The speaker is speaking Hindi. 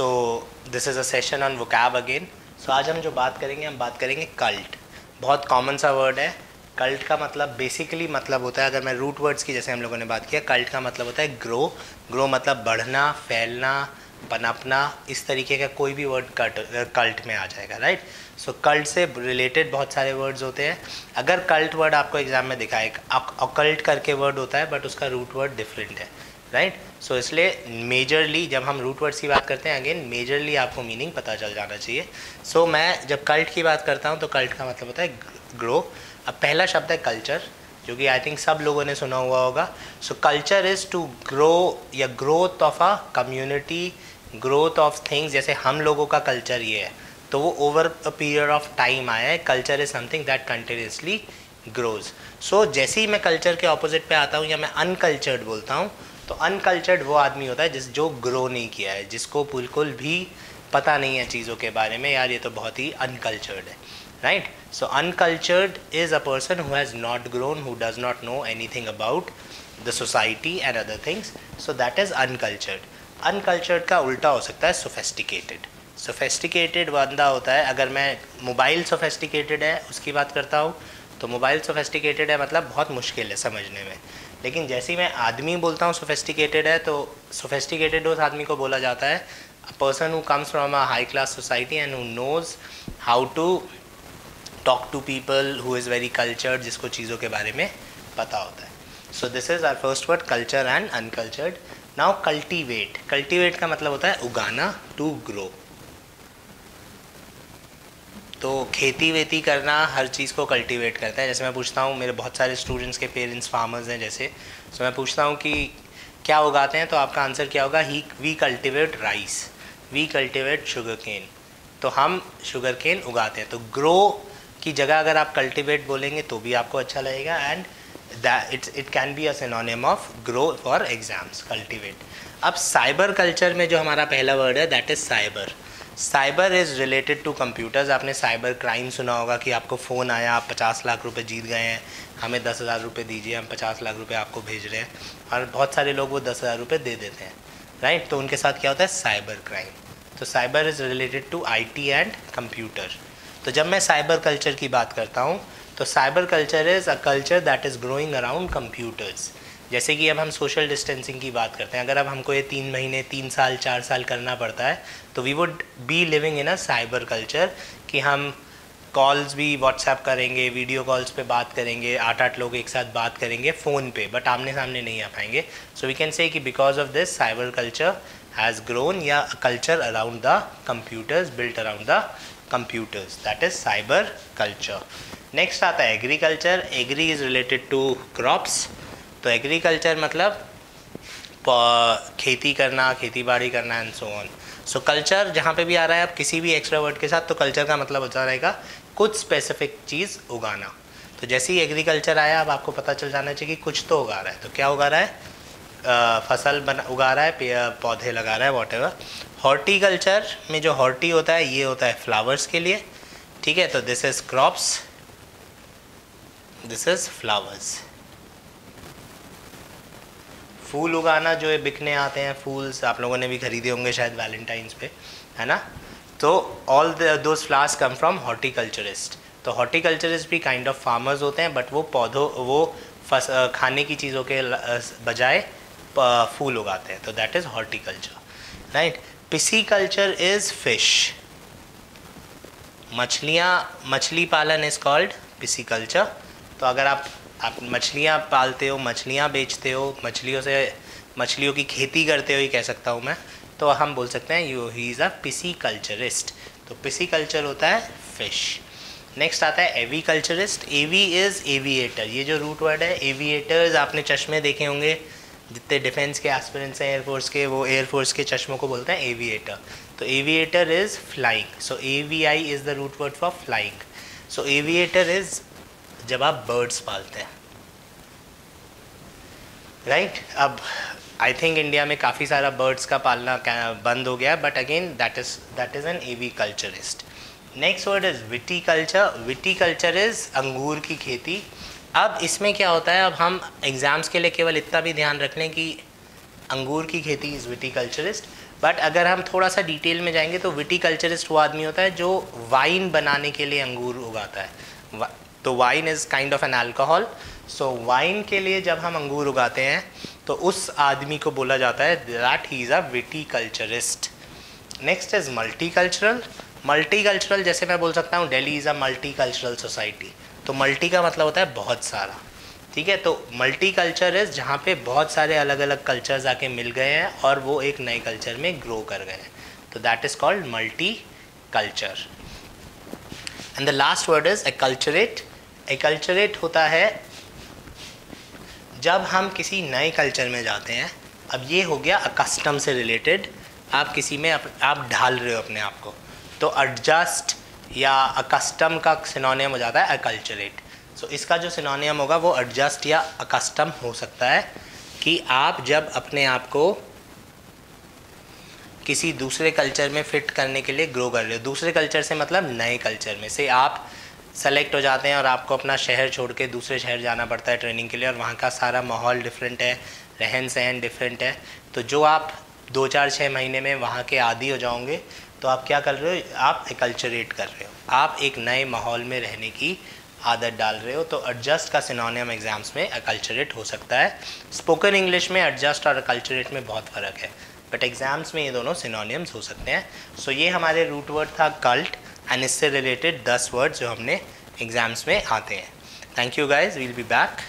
So this is a session on vocab again. So आज हम जो बात करेंगे कल्ट। बहुत कॉमन सा वर्ड है। कल्ट का मतलब बेसिकली मतलब होता है, अगर मैं रूट वर्ड्स की जैसे हम लोगों ने बात किया, कल्ट का मतलब होता है ग्रो। ग्रो मतलब बढ़ना, फैलना, पनपना। इस तरीके का कोई भी वर्ड कल्ट में आ जाएगा, राइट। सो कल्ट से रिलेटेड बहुत सारे वर्ड्स होते हैं। अगर कल्ट वर्ड आपको एग्जाम में दिखा, एक अकल्ट करके वर्ड होता है बट उसका रूट वर्ड डिफरेंट है, राइट। सो इसलिए मेजरली जब हम रूट वर्ड्स की बात करते हैं, अगेन मेजरली आपको मीनिंग पता चल जाना चाहिए। सो मैं जब कल्ट की बात करता हूँ तो कल्ट का मतलब होता है ग्रो। अब पहला शब्द है कल्चर, जो कि आई थिंक सब लोगों ने सुना हुआ होगा। So culture is to grow या growth of a community, growth of things. जैसे हम लोगों का कल्चर ये है तो वो over a period of time आया है। Culture is something that continuously grows. So जैसे ही मैं कल्चर के ऑपोजिट पे आता हूँ या मैं अनकल्चर्ड बोलता हूँ, तो अनकल्चर्ड वो आदमी होता है जो ग्रो नहीं किया है, जिसको बिल्कुल भी पता नहीं है चीज़ों के बारे में, यार ये तो बहुत ही अनकल्चर्ड है, right. So uncultured is a person who has not grown, who does not know anything about the society and other things. So that is uncultured. Uncultured का उल्टा हो सकता है सोफेस्टिकेटेड। सोफेस्टिकेटेड बंदा होता है, अगर मैं मोबाइल सोफेस्टिकेटेड है उसकी बात करता हूँ तो मोबाइल सोफेस्टिकेटेड है मतलब बहुत मुश्किल है समझने में। लेकिन जैसे ही मैं आदमी बोलता हूँ सोफेस्टिकेटेड है, तो सोफेस्टिकेटेड उस आदमी को बोला जाता है a person who comes from a high class society and who knows how to talk to people, who is very cultured, जिसको चीज़ों के बारे में पता होता है। So this is our first word, culture and uncultured. Now cultivate. Cultivate का मतलब होता है उगाना, टू ग्रो। तो खेती वेती करना हर चीज़ को कल्टीवेट करता है। जैसे मैं पूछता हूँ, मेरे बहुत सारे स्टूडेंट्स के पेरेंट्स फार्मर्स हैं जैसे, तो मैं पूछता हूँ कि क्या उगाते हैं, तो आपका आंसर क्या होगा? We cultivate rice, we cultivate sugar cane. तो हम शुगर केन उगाते हैं। तो ग्रो की जगह अगर आप कल्टीवेट बोलेंगे तो भी आपको अच्छा लगेगा, and it can be a synonym of grow for exams, cultivate. अब साइबर कल्चर में जो हमारा पहला वर्ड है that is cyber. Cyber is related to computers. आपने साइबर क्राइम सुना होगा कि आपको फ़ोन आया, आप 50 लाख रुपए जीत गए हैं, हमें 10,000 रुपये दीजिए, हम 50 लाख रुपए आपको भेज रहे हैं, और बहुत सारे लोग वो 10,000 रुपये दे देते हैं, राइट। तो उनके साथ क्या होता है? Cyber crime. तो cyber is related to IT and computer. तो जब मैं साइबर कल्चर की बात करता हूँ तो cyber culture is a culture that is growing around computers. जैसे कि अब हम सोशल डिस्टेंसिंग की बात करते हैं, अगर अब हमको ये 3 महीने, 3 साल, 4 साल करना पड़ता है, तो we would be living in a cyber culture कि हम कॉल्स भी व्हाट्सएप करेंगे, वीडियो कॉल्स पे बात करेंगे, 8-8 लोग एक साथ बात करेंगे फ़ोन पे, बट आमने सामने नहीं आ पाएंगे। सो वी कैन से कि because of this cyber culture has grown, या culture around the computers, built around the computers, that is cyber culture. Next आता है agriculture. Agri is related to crops. तो एग्रीकल्चर मतलब खेती करना, खेती बाड़ी करना and so on. So culture जहाँ पे भी आ रहा है आप किसी भी एक्स्ट्रा वर्ड के साथ, तो कल्चर का मतलब होता रहेगा कुछ स्पेसिफिक चीज़ उगाना। तो जैसे ही एग्रीकल्चर आया, अब आपको पता चल जाना चाहिए कि कुछ तो उगा रहा है। तो क्या उगा रहा है? फसल उगा रहा है, पौधे लगा रहा है, वॉटेवर। हॉर्टिकल्चर में जो हॉर्टी होता है ये होता है फ्लावर्स के लिए, ठीक है। तो this is crops, this is flowers. फूल उगाना जो है बिकने आते हैं, फूल्स आप लोगों ने भी खरीदे होंगे शायद वैलेंटाइंस पे, है ना। तो all those flowers come from horticulturist. तो हॉर्टिकल्चरिस्ट भी काइंड ऑफ फार्मर्स होते हैं, बट वो पौधों, वो खाने की चीज़ों के बजाय फूल उगाते हैं। तो that is horticulture, right. Pisciculture is fish. मछली पालन इज़ कॉल्ड पिसीकल्चर। तो अगर आप मछलियाँ पालते हो, मछलियाँ बेचते हो, मछलियों की खेती करते हो, ये कह सकता हूँ मैं, तो हम बोल सकते हैं ही इज़ अ पिसीकल्चरिस्ट। तो पिसीकल्चर होता है फिश। नेक्स्ट आता है एवीकल्चरिस्ट। एवी इज़ एविएटर। ये जो रूट वर्ड है एविएटर्स, आपने चश्मे देखे होंगे, जितने डिफेंस के एस्पिरेंट्स हैं एयरफोर्स के, वो एयरफोर्स के चश्मों को बोलते हैं एविएटर। तो aviator is flying. So AVI is the root word for flying. So aviator is जब आप बर्ड्स पालते हैं, राइट। अब आई थिंक इंडिया में काफ़ी सारा बर्ड्स का पालना बंद हो गया, but again that is an aviculturist. Next word is viticulture. Viticulture is अंगूर की खेती। अब इसमें क्या होता है, अब हम एग्ज़ाम्स के लिए केवल इतना भी ध्यान रख लें कि अंगूर की खेती इज़ विटीकल्चरिस्ट, बट अगर हम थोड़ा सा डिटेल में जाएंगे तो विटीकल्चरिस्ट वो आदमी होता है जो वाइन बनाने के लिए अंगूर उगाता है। तो wine is kind of an alcohol, so wine के लिए जब हम अंगूर उगाते हैं तो उस आदमी को बोला जाता है that he is a viticulturist. Next is multicultural. Multicultural जैसे मैं बोल सकता हूँ Delhi is a multicultural society, तो मल्टी का मतलब होता है बहुत सारा, ठीक है। तो मल्टी कल्चर इज़ जहाँ पे बहुत सारे अलग अलग कल्चर्स आके मिल गए हैं और वो एक नए कल्चर में ग्रो कर गए हैं, तो that is called multi culture. And the last word is acculturate. Acculturate होता है जब हम किसी नए कल्चर में जाते हैं। अब ये हो गया अकस्टम से रिलेटेड, आप किसी में आप ढाल रहे हो अपने आप को, तो एडजस्ट या अकस्टम का सिनोनियम हो जाता है एक्लचरेट। सो इसका जो सिनोनियम होगा वो एडजस्ट या अकस्टम हो सकता है कि आप जब अपने आप को किसी दूसरे कल्चर में फिट करने के लिए ग्रो कर रहे हो। दूसरे कल्चर से मतलब नए कल्चर में से आप सेलेक्ट हो जाते हैं और आपको अपना शहर छोड़ के दूसरे शहर जाना पड़ता है ट्रेनिंग के लिए, और वहाँ का सारा माहौल डिफरेंट है, रहन सहन डिफरेंट है। तो जो आप 2-4-6 महीने में वहाँ के आदी हो जाओगे तो आप क्या कर रहे हो, आप एक्लचरेट कर रहे हो, आप एक नए माहौल में रहने की आदत डाल रहे हो। तो एडजस्ट का सिनोनियम एग्जाम्स में एक्लचरेट हो सकता है। स्पोकन इंग्लिश में एडजस्ट और एक्लचरेट में बहुत फ़र्क है, बट एग्जाम्स में ये दोनों सिनोनियम्स हो सकते हैं। सो ये हमारे रूट वर्ड था कल्ट, एंड इससे रिलेटेड 10 वर्ड्स जो हमने एग्जाम्स में आते हैं। Thank you guys, we'll be back.